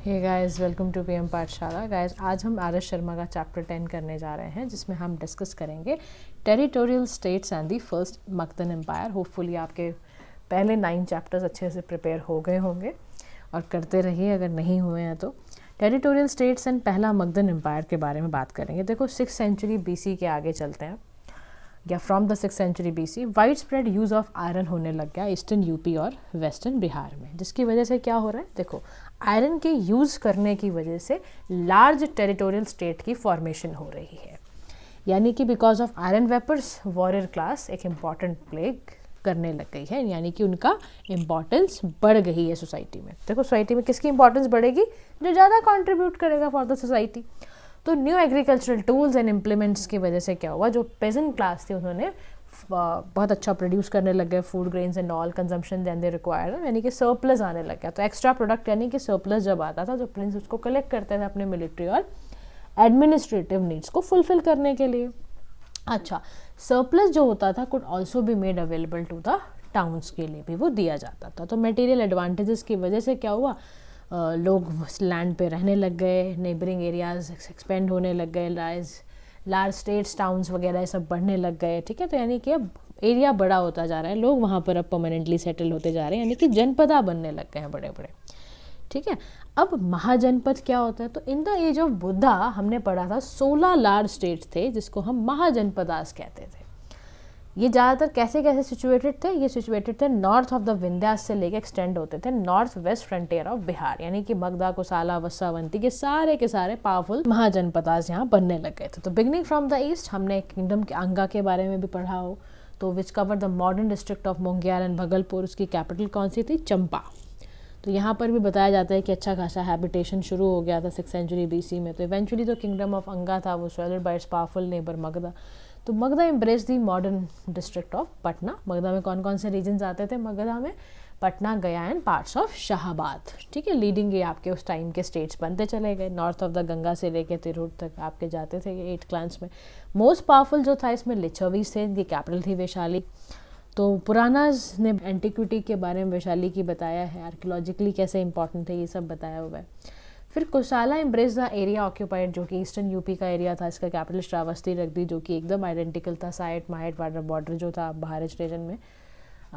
Hey guys, welcome to PM Pathshala. Guys, आज हम R S Sharma का चैप्टर 10 करने जा रहे हैं, जिसमें हम डिस्कस करेंगे territorial states and the first Magadhan empire. Hopefully आपके पहले 9 चैप्टर्स अच्छे से प्रिपेयर हो गए होंगे और करते रहिए अगर नहीं हुए हैं तो। टेरिटोरियल स्टेट्स एंड पहला मगधन एम्पायर के बारे में बात करेंगे। देखो, 6th सेंचुरी BC के आगे चलते हैं, या from the 6th century BC wide spread use of iron होने लग गया ईस्टर्न यूपी और वेस्टर्न बिहार में, जिसकी वजह से क्या हो रहा है। देखो, आयरन के यूज़ करने की वजह से लार्ज टेरिटोरियल स्टेट की फॉर्मेशन हो रही है, यानी कि because of iron weapons warrior class एक इम्पॉर्टेंट प्ले करने लग गई है, यानी कि उनका इम्पॉर्टेंस बढ़ गई है सोसाइटी में। देखो, सोसाइटी में किसकी इंपॉर्टेंस बढ़ेगी? जो ज़्यादा कंट्रीब्यूट करेगा फॉर द सोसाइटी। तो new agricultural tools and implements की वजह से क्या हुआ, जो पेजेंट क्लास थी उन्होंने बहुत अच्छा प्रोड्यूस करने लग गए, food grains and all consumption then they required, यानी कि सरप्लस आने लग गया। तो एक्स्ट्रा प्रोडक्ट यानी कि सरप्लस जब आता था, जो प्रिंस उसको कलेक्ट करते थे अपने मिलिट्री और एडमिनिस्ट्रेटिव नीड्स को फुलफिल करने के लिए। अच्छा, सरप्लस जो होता था could also be made available to the towns के लिए भी वो दिया जाता था। तो मटेरियल एडवांटेजेस की वजह से क्या हुआ, लोग लैंड पे रहने लग गए, नेबरिंग एरियाज एक्सपेंड होने लग गए, लार्ज स्टेट्स टाउन्स वगैरह सब बढ़ने लग गए। ठीक है, तो यानी कि अब एरिया बड़ा होता जा रहा है, लोग वहाँ पर अब परमानेंटली सेटल होते जा रहे हैं, यानी कि जनपदा बनने लग गए हैं बड़े बड़े। ठीक है, अब महाजनपद क्या होता है? तो in the age of Buddha हमने पढ़ा था 16 लार्ज स्टेट्स थे, जिसको हम महाजनपदास कहते थे। ये ज़्यादातर कैसे कैसे सिचुएटेड थे? ये सिचुएटेड थे नॉर्थ ऑफ द विंध्यास से लेके एक्सटेंड होते थे north west frontier of Bihar, यानी कि मगधा, कोसाला, वस्सावंती के सारे पावरफुल महाजनपदास यहाँ बनने लग गए थे। तो बिगनिंग फ्रॉम द ईस्ट हमने किंगडम के अंगा के बारे में भी पढ़ा हो, तो which cover the modern district of Munger and Bhagalpur. उसकी कैपिटल कौन सी थी? चंपा। तो यहाँ पर भी बताया जाता है कि अच्छा खासा हैबिटेशन शुरू हो गया था 6th सेंचुरी BC में। तो इवेंचुअली जो किंगडम ऑफ अंगा था वो swallowed by its powerful neighbour Magadha. तो Magadha embrace the modern district of Patna. Magadha में कौन कौन से रीजन्स आते थे? मगधा में पटना, गया एंड पार्ट्स ऑफ शाहाबाद। ठीक है, लीडिंग ये आपके उस टाइम के स्टेट्स बनते चले गए। नॉर्थ ऑफ द गंगा से लेके तिरहुत तक आपके जाते थे ये 8 क्लान्स में। मोस्ट पावरफुल जो था इसमें लिच्छवीस थे, इनकी कैपिटल थी वैशाली। तो पुरानाज ने एंटिक्विटी के बारे में वैशाली की बताया है, आर्कियोलॉजिकली कैसे इंपॉर्टेंट थे ये सब बताया हुआ है। फिर कोसाला एम्ब्रेस द एरिया ऑक्यूपाइड, जो कि ईस्टर्न यूपी का एरिया था। इसका कैपिटल श्रावस्ती रख दी, जो कि एकदम आइडेंटिकल था साइट माइट वाटर बॉर्डर जो था बहारिच रीजन में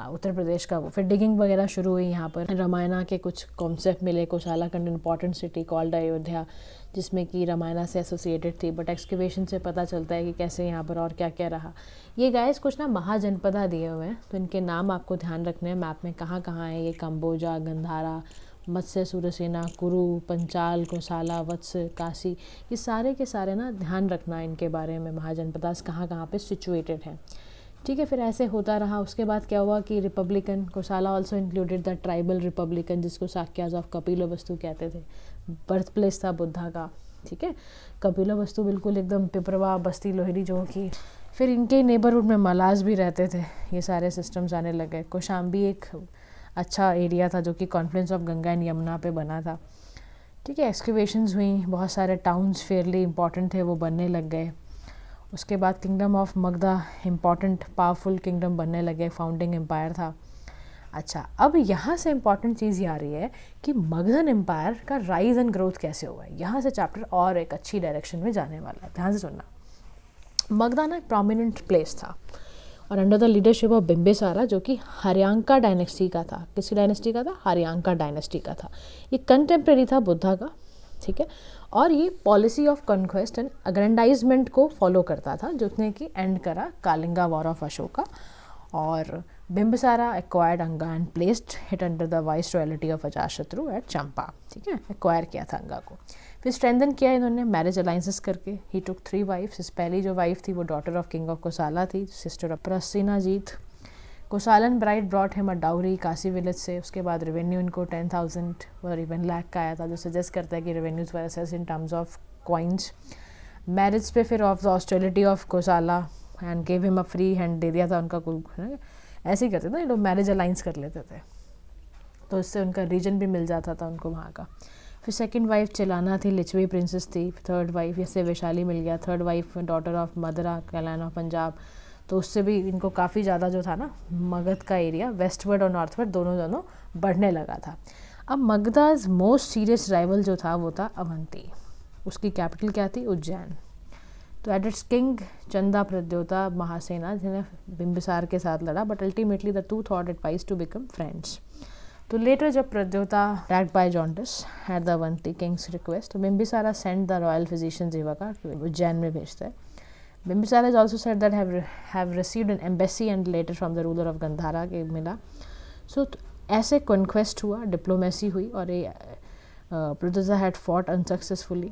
उत्तर प्रदेश का। वो फिर डिगिंग वगैरह शुरू हुई यहाँ पर। रामायणा के कुछ कॉन्सेप्ट मिले। कोसाला कंड इंपॉर्टेंट सिटी कॉल्ड अयोध्या, जिसमें कि रामायणा से एसोसिएटेड थी, बट एक्सकेवेशन से पता चलता है कि कैसे यहाँ पर और क्या क्या रहा। ये गाइस कुछ ना महाजनपदा दिए हुए हैं, तो इनके नाम आपको ध्यान रखने हैं मैप में कहाँ कहाँ है ये। कंबोजा, गंधारा, मत्स्य, सुरसेना, कुरु, पंचाल, कोसाला, वत्स, काशी, ये सारे के सारे ना ध्यान रखना इनके बारे में, महाजनपदास कहाँ कहाँ पे सिचुएटेड है। ठीक है, फिर ऐसे होता रहा। उसके बाद क्या हुआ कि Republican, कोसाला also included the tribal Republican, जिसको साक्याज ऑफ कपिलवस्तु कहते थे। बर्थ प्लेस था बुद्धा का। ठीक है, कपिलवस्तु बिल्कुल एकदम पिपरवा बस्ती लोहरी जो की। फिर इनके नेबरहुड में मलाज भी रहते थे। ये सारे सिस्टम्स आने लग गए। कौशाम्बी एक अच्छा एरिया था जो कि Confluence of Ganga and Yamuna पे बना था। ठीक है, एक्सकेवेशंस हुई, बहुत सारे टाउन्स फेयरली इंपॉर्टेंट थे वो बनने लग गए। उसके बाद kingdom of Magadha important powerful kingdom बनने लगे, फाउंडिंग एम्पायर था। अच्छा, अब यहाँ से इंपॉर्टेंट चीज़ ये आ रही है कि मगधन एम्पायर का राइज एंड ग्रोथ कैसे हुआ है। यहाँ से चैप्टर और एक अच्छी डायरेक्शन में जाने वाला है, ध्यान से सुनना। मगधा ना एक प्रोमिनेंट प्लेस था और under the leadership of Bimbisara, जो कि हरियांका डायनेस्टी का था। किसकी डायनेस्टी का था? हरियांका डायनेस्टी का था। ये कंटेम्प्रेरी था बुद्धा का। ठीक है, और ये पॉलिसी ऑफ कॉन्क्वेस्ट एंड अग्रेंडाइजमेंट को फॉलो करता था, जिसने कि एंड करा कालिंगा वॉर ऑफ अशोका। और Bimbisara acquired Anga and placed it under the viceroyalty of Ajatashatru at Champa. ठीक है, एक्वायर किया था अंगा को। फिर स्ट्रेंथन किया इन्होंने मैरिज अलाइंसेस करके। He took 3 wives. पहली जो वाइफ थी वो daughter of king of Kosala थी, sister of Prasenajit. Kosalan bride brought him a dowry Kashi village से। उसके बाद रेवेन्यू इनको 10,000 और इवन लाख का आया था, जो सजेस्ट करता है कि revenues were assessed in terms of coins. Marriage पे फिर of the hostility of Kosala and gave him a free hand, दे दिया था उनका कोई। ऐसे ही करते थे लोग, मैरिज अलाइंस कर लेते थे, तो इससे उनका रीजन भी मिल जाता था उनको वहाँ का। फिर सेकंड वाइफ चिलाना थी, लिच्छवी प्रिंसेस थी। थर्ड वाइफ इससे वैशाली मिल गया। Third wife daughter of Madra, clan of Punjab. तो उससे भी इनको काफ़ी ज़्यादा जो था ना मगध का एरिया वेस्टवर्ड और नॉर्थवर्ड दोनों बढ़ने लगा था। अब मगधा's मोस्ट सीरियस राइवल जो था वो था अवंती। उसकी कैपिटल क्या थी? उज्जैन। तो एट इट्स किंग चंदा प्रद्योता महासेना जिन्हें बिंबिसार के साथ लड़ा, but ultimately the two thought it wise to become friends. तो लेटर जब Pradyota attacked by jaundice at the Avanti king's request, तो Bimbisara send the royal physician Jivaka Ujjain में भेजता है। Bimbisara is also said that have received an embassy and letter from the ruler of Gandhara के मिला। सो ऐसे conquest हुआ, डिप्लोमेसी हुई, और ये प्रद्योता हैड फॉट अनसक्सेसफुली।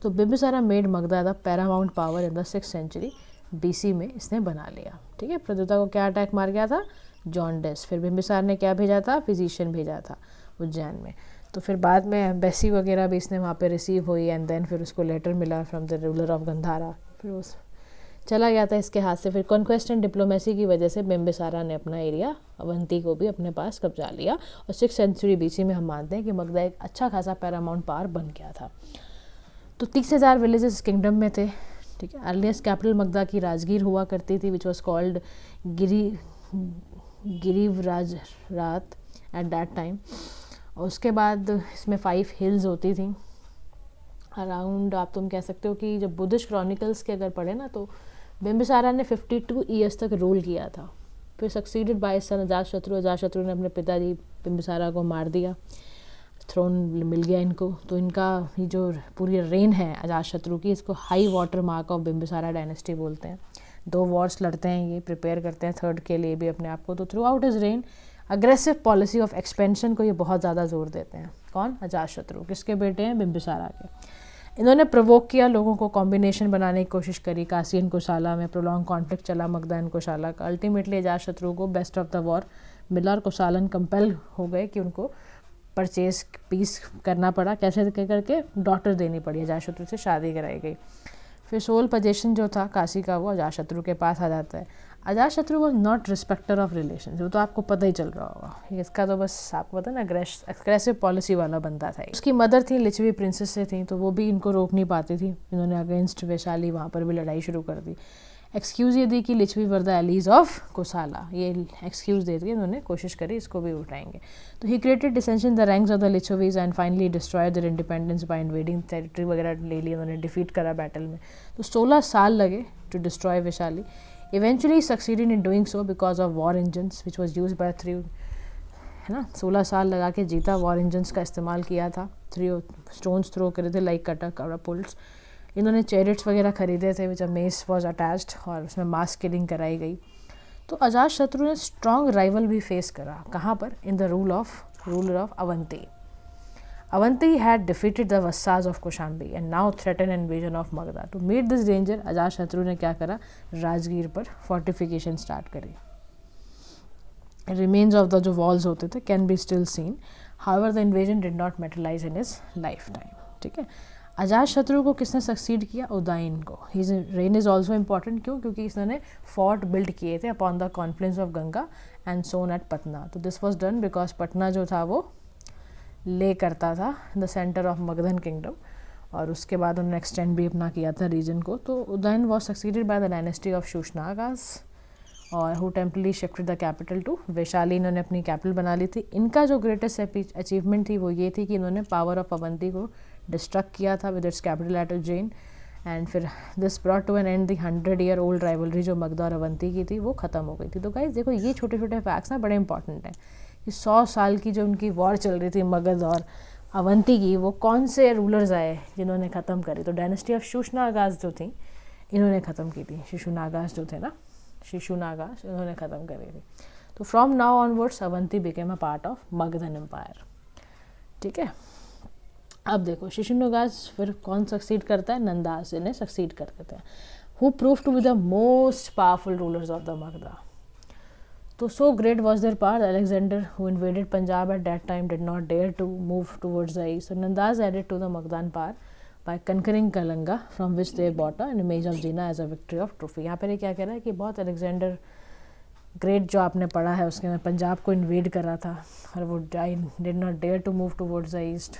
तो Bimbisara made Magadha the paramount power in the 6th century BC में इसने बना लिया। ठीक है, प्रद्योता को क्या अटैक मार गया था? जॉन्डिस। फिर बिंबिसार ने क्या भेजा था? फिजिशियन भेजा था उज्जैन में। तो फिर बाद में एम्बेसी वगैरह भी इसने वहाँ पे रिसीव हुई, एंड देन फिर उसको लेटर मिला from the ruler of Gandhara, फिर उस चला गया था इसके हाथ से। फिर कॉन्क्वेस्ट एंड डिप्लोमेसी की वजह से बिंबिसारा ने अपना एरिया अवंती को भी अपने पास कब्जा लिया, और 6th सेंचुरी BC में हम मानते हैं कि मगधा एक अच्छा खासा पैरामाउंट पावर बन गया था। तो 30,000 विलेजेस किंगडम में थे। ठीक है, अर्लीस्ट कैपिटल मगधा की राजगीर हुआ करती थी, विच वॉज कॉल्ड गिरिवराज रात एट दैट टाइम। और उसके बाद इसमें 5 हिल्स होती थी अराउंड। आप तुम कह सकते हो कि जब बुद्धिस्ट क्रॉनिकल्स के अगर पढ़े ना, तो बिंबिसारा ने 52 ईयर्स तक रूल किया था। फिर सक्सीडेड बाय सन अजातशत्रु। अजातशत्रु ने अपने पिताजी बिंबिसारा को मार दिया, थ्रोन मिल गया इनको। तो इनका ये जो पूरी रेन है अजातशत्रु की, इसको high water mark of Bimbisara dynasty बोलते हैं। 2 वॉर्स लड़ते हैं, ये प्रिपेयर करते हैं 3rd के लिए भी अपने आप को। तो through out his rain aggressive policy of expansion को ये बहुत ज़्यादा जोर देते हैं। कौन? अजातशत्रु। किसके बेटे हैं? बिंबिसारा के। इन्होंने प्रोवोक किया लोगों को, कॉम्बिनेशन बनाने की कोशिश करी। काशी एंड कुशाला में प्रोलॉन्ग कॉन्फ्लिक्ट चला मगधा एंड कुशाला का। अल्टीमेटली अजातशत्रु को बेस्ट ऑफ द वॉर मिला, और कुशालन कंपेल हो गए कि उनको परचेज पीस करना पड़ा। कैसे करके? डॉटर देनी पड़ी, अजातशत्रु से शादी कराई गई। फिर सोल पोजीशन जो था काशी का, वो अजातशत्रु के पास आ जाता है। Ajatashatru was not respecter of relation, वो तो आपको पता ही चल रहा होगा। इसका तो बस आपको पता ना, अग्रेसिव पॉलिसी वाला बंदा था। उसकी मदर थी लिच्छवी प्रिंसेस से थी, तो वो भी इनको रोक नहीं पाती थी। इन्होंने अगेंस्ट वैशाली वहाँ पर भी लड़ाई शुरू कर दी। एक्सक्यूज़ ये दी कि Lichchhavi were the allies of Kushala, ये एक्सक्यूज़ दे दी। उन्होंने कोशिश करी इसको भी उठाएंगे। तो he created डिसेंशन the ranks of the Licchavis and finally destroyed their independence bye invading territory वगैरह ले ली उन्होंने, डिफीट करा बैटल में। तो 16 साल लगे to destroy Vaishali. Eventually succeeded in doing so because of war engines which was use by 3, है ना, 16 साल लगा के जीता। वॉर इंजन्स का इस्तेमाल किया था। 3 स्टोन्स थ्रो करे थे लाइक कैटापुल्ट्स। इन्होंने चैरिट्स वगैरह खरीदे थे विच मेस वॉज अटैच्ड, और उसमें मास किलिंग कराई गई। तो अजातशत्रु ने स्ट्रॉन्ग राइवल भी फेस करा। कहाँ पर? In the ruler of Avanti. Avanti had defeated the Vassas of Koshambi and now threatened invasion of Magadha. To meet this danger, Ajatashatru ने क्या करा? राजगीर पर फोर्टिफिकेशन स्टार्ट करी। Remains of the जो walls होते थे can be still seen. However, the invasion did not materialize in his lifetime. ठीक है, अजातशत्रु को किसने सक्सीड किया? उदयन को। His reign is also important। क्यों? क्योंकि इसने फोर्ट बिल्ड किए थे upon the confluence of Ganga and Son at Patna. तो this was done because Patna जो था वो ले करता था the centre of Magadhan kingdom, और उसके बाद उन्होंने एक्सटेंड भी अपना किया था रीजन को। तो Udayan was succeeded by the dynasty of Shishunagas, और who temporarily shifted the capital to Vaishali. इन्होंने अपनी कैपिटल बना ली थी। इनका जो ग्रेटेस्ट अचीवमेंट थी वो ये थी कि इन्होंने पावर ऑफ अवंती को डिस्ट्रक्ट किया था with its capital at Ujjain, and फिर this brought to an end the 100-year old rivalry जो मगधा और अवंती की थी वो ख़त्म हो गई थी। तो गाइस देखो, ये छोटे छोटे फैक्ट्स ना बड़े इंपॉर्टेंट हैं कि 100 साल की जो उनकी वॉर चल रही थी मगध और अवंती की, वो कौन से रूलर्स आए जिन्होंने ख़त्म करी? तो डायनेस्टी ऑफ शूशनागास जो थी इन्होंने ख़त्म की थी। शिशुनागास जो थे ना, शिशुनागास, इन्होंने ख़त्म करी थी। तो from now onwards Avanti became a part of Magadhan empire. ठीक है, अब देखो शिशुनागास फिर कौन सक्सीड करता है? नंदास इन्हें सक्सीड कर देते हैं, who prove to be the most powerful rulers of the Magadha. तो so great was their power, Alexander, who invaded Punjab at that time, did not dare to move towards the east. So Nandas added to the Magadhan power by conquering Kalinga, from which they bought an image of Jina as a victory of trophy. यहाँ पर क्या कह रहा है कि बहुत Alexander great जो आपने पढ़ा है उसके में पंजाब को इन्वेड करा था, और वो did not dare to move towards the east,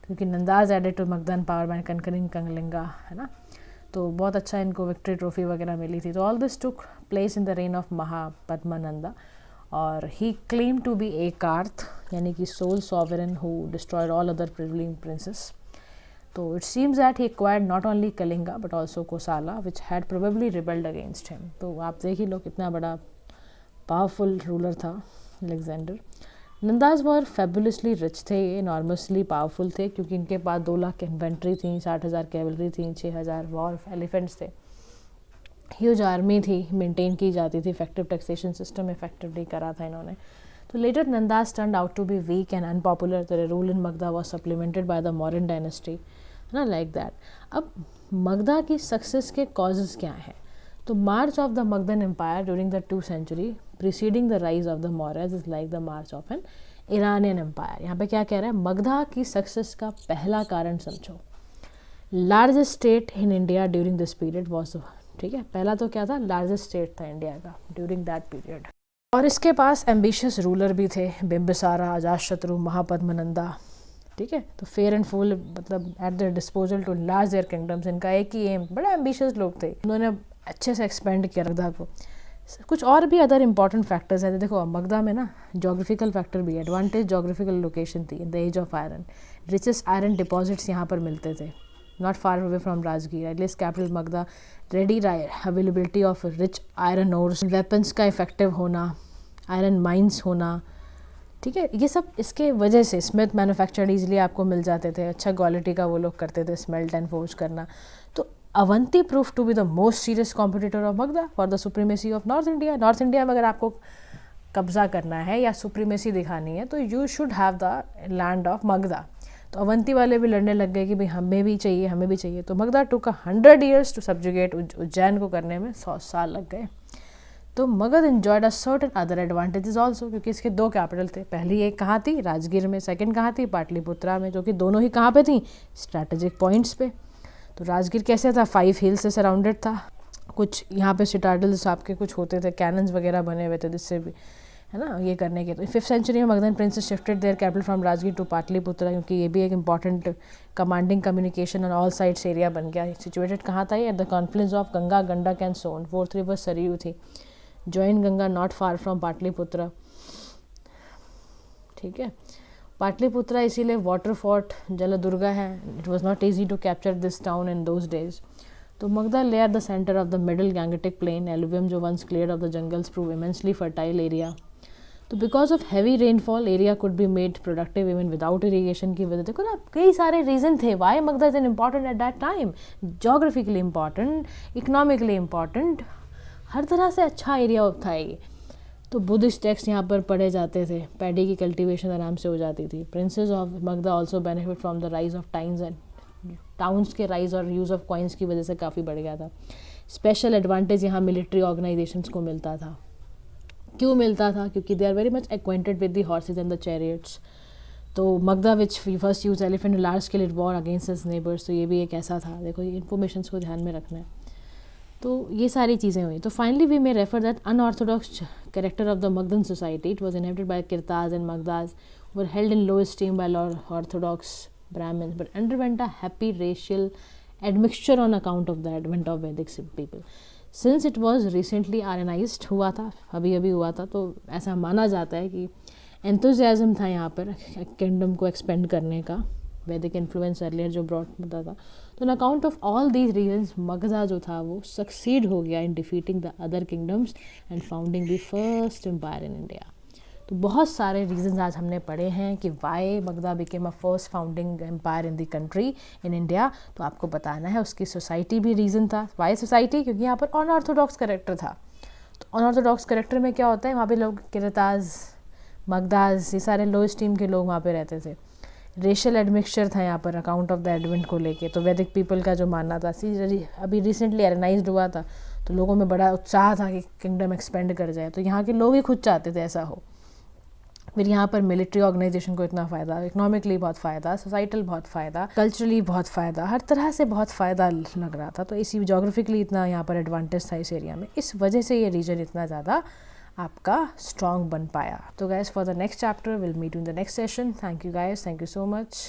क्योंकि Nandas added to Magadhan power by conquering Kalinga, है ना। तो बहुत अच्छा इनको विक्ट्री ट्रॉफी वगैरह मिली थी। तो all this took place in the reign of Mahapadmananda, और he claim to be ekarat यानी कि sole sovereign who destroyed all other ruling princes. तो it seems that he acquired not only Kalinga but also Kosala which had probably rebelled against him. तो आप देख ही लो कितना बड़ा पावरफुल रूलर था Alexander. Nandas were fabulously rich थे, ये नॉर्मसली पावरफुल थे क्योंकि इनके पास 2 लाख इन्वेंट्री थी, 60,000 कैवलरी थी, 6,000 वॉर एलिफेंट्स थे, ह्यूज आर्मी थी मेंटेन की जाती थी, इफेक्टिव टैक्सेशन सिस्टम इफेक्टिवली करा था इन्होंने. तो later Nandas turned out to be weak and unpopular. Their rule in Magadha was supplemented by the Mauryan dynasty, है ना, लाइक दैट. अब मगधा की सक्सेस के कॉजेज क्या हैं? तो march of the Magadhan empire during the 2th century preceding the rise of the Mauryas is like the march of an Iranian empire. यहाँ पे क्या कह रहा है? मगधा की सक्सेस का पहला कारण समझो, largest state in India during this period was, ठीक है, पहला तो क्या था? लार्जेस्ट स्टेट था इंडिया का ड्यूरिंग दैट पीरियड. और इसके पास एम्बिशियस रूलर भी थे, बिम्बिसारा, अजातशत्रु, महापद्मनंदा, ठीक है. तो फेयर एंड फुल मतलब at their disposal to large their kingdoms. इनका एक ही एम, बड़ा एम्बिशियस लोग थे, उन्होंने अच्छे से एक्सपेंड किया मगधा को. कुछ और भी अदर इंपॉर्टेंट फैक्टर्स हैं. देखो मगधा में ना जोग्राफिकल फैक्टर भी, एडवांटेज जोग्राफिकल लोकेशन थी in the age of iron. Richest iron deposits यहाँ पर मिलते थे, not far away from Rajgir. At least capital Magadha, ready availability of rich iron ores, weapons का इफेक्टिव होना, आयरन माइंस होना, ठीक है, ये सब इसके वजह से स्मिथ मैन्युफैक्चर्ड ईजिली आपको मिल जाते थे, अच्छा क्वालिटी का वो लोग करते थे स्मेल्ट एंड फोर्ज करना. तो Avanti proof to be the most serious competitor of Magadha for the supremacy of north India. North India में अगर आपको कब्जा करना है या सुप्रीमेसी दिखानी है तो you should have the land of Magadha. तो अवंती वाले भी लड़ने लग गए कि भाई हमें भी चाहिए, हमें भी चाहिए. तो मगधा टुक 100 years टू सब्जुगेट. उज्जैन को करने में 100 साल लग गए. तो Magadh enjoyed a certain other advantages also, क्योंकि इसके 2 कैपिटल थे. पहली एक कहाँ थी? राजगीर में. सेकंड कहाँ थी? पाटलिपुत्रा में, जो कि दोनों ही कहाँ पे थी? स्ट्रैटेजिक पॉइंट्स पे. तो राजगीर कैसे था? 5 hills से सराउंडेड था. कुछ यहाँ पे सिटाडल्स आपके कुछ होते थे, कैनन्स वगैरह बने हुए थे जिससे भी, है ना, ये करने के. तो 5th century में Magadhan princes shifted their capital from Rajgir to Pataliputra, क्योंकि ये भी एक important commanding communication on all sides area बन गया. सिचुएटेड कहाँ था ये? At the confluence of Ganga, Gandak and Son. 4th river Saryu थी. Join Ganga not far from Pataliputra, ठीक है. पाटलिपुत्रा इसीलिए वाटर फोर्ट जलदुर्गा है. It was not easy to capture this town in those days. तो मगधा ले eight the centre of the middle gangetic plain. Alluvium जो once clear of the jungles prove immensely fertile area. तो because of heavy rainfall area could be made productive even without irrigation की वजह. देखो ना, कई सारे रीजन थे why Magadha is an important at that time. Geographically important, economically important, हर तरह से अच्छा एरिया था ये. तो बुद्धिस्ट टेक्स्ट यहाँ पर पढ़े जाते थे, पैडी की कल्टीवेशन आराम से हो जाती थी. Princes of Magadha also benefit from the rise of times and towns के राइज और यूज़ ऑफ कॉइन्स की वजह से काफ़ी बढ़ गया था. स्पेशल एडवांटेज यहाँ मिलिट्री ऑर्गेनाइजेशंस को मिलता था. क्यों मिलता था? क्योंकि they are very much acquainted with the horses and the chariots. तो Magadha which first use elephant large scale war against his neighbours. तो ये भी एक ऐसा था. देखो ये इन्फॉर्मेशन को ध्यान में रखना है. तो ये सारी चीज़ें हुई. तो finally we may refer that unorthodox character of the Magadhan society. It was inhabited by Kiratas and Magadhas were held in low esteem by orthodox Brahmans but underwent a happy racial admixture on account of the advent of Vedic people. Since it was recently Aryanised हुआ था, अभी अभी हुआ था, तो ऐसा माना जाता है कि एंथुजियाज्म था यहाँ पर किंगडम को एक्सपेंड करने का. वैदिक इन्फ्लुएंस अर्लियर जो ब्रॉड होता था. तो on account of all these reasons Magadha जो था वो सक्सीड हो गया in defeating the other kingdoms and founding the first empire in India. तो बहुत सारे रीजंस आज हमने पढ़े हैं कि why Magadha became a first founding empire in the country in India. तो आपको बताना है उसकी सोसाइटी भी रीज़न था. Why society? क्योंकि यहाँ पर अनऑर्थोडॉक्स कैरेक्टर था. तो अनऑर्थोडॉक्स कैरेक्टर में क्या होता है? वहाँ पे लोग किरताज, मगधाज, ये सारे लो स्टीम के लोग वहाँ पे रहते थे. रेशियल एडमिक्सचर था यहाँ पर अकाउंट ऑफ द एडवेंट को लेके. तो वैदिक पीपल का जो मानना था, अभी रिसेंटली आर्यनाइज्ड हुआ था, तो लोगों में बड़ा उत्साह था कि किंगडम एक्सपेंड कर जाए. तो यहाँ के लोग ही खुद चाहते थे ऐसा हो. फिर यहाँ पर मिलिट्री ऑर्गेनाइजेशन को इतना फ़ायदा, इकोनॉमिकली बहुत फ़ायदा, सोसाइटल बहुत फ़ायदा, कल्चरली बहुत फ़ायदा, हर तरह से बहुत फ़ायदा लग रहा था. तो इसी जोग्राफिकली इतना यहाँ पर एडवांटेज था इस एरिया में. इस वजह से ये रीजन इतना ज़्यादा आपका स्ट्रॉन्ग बन पाया. तो guys for the next chapter will meet in the next session. Thank you guys, thank you so much.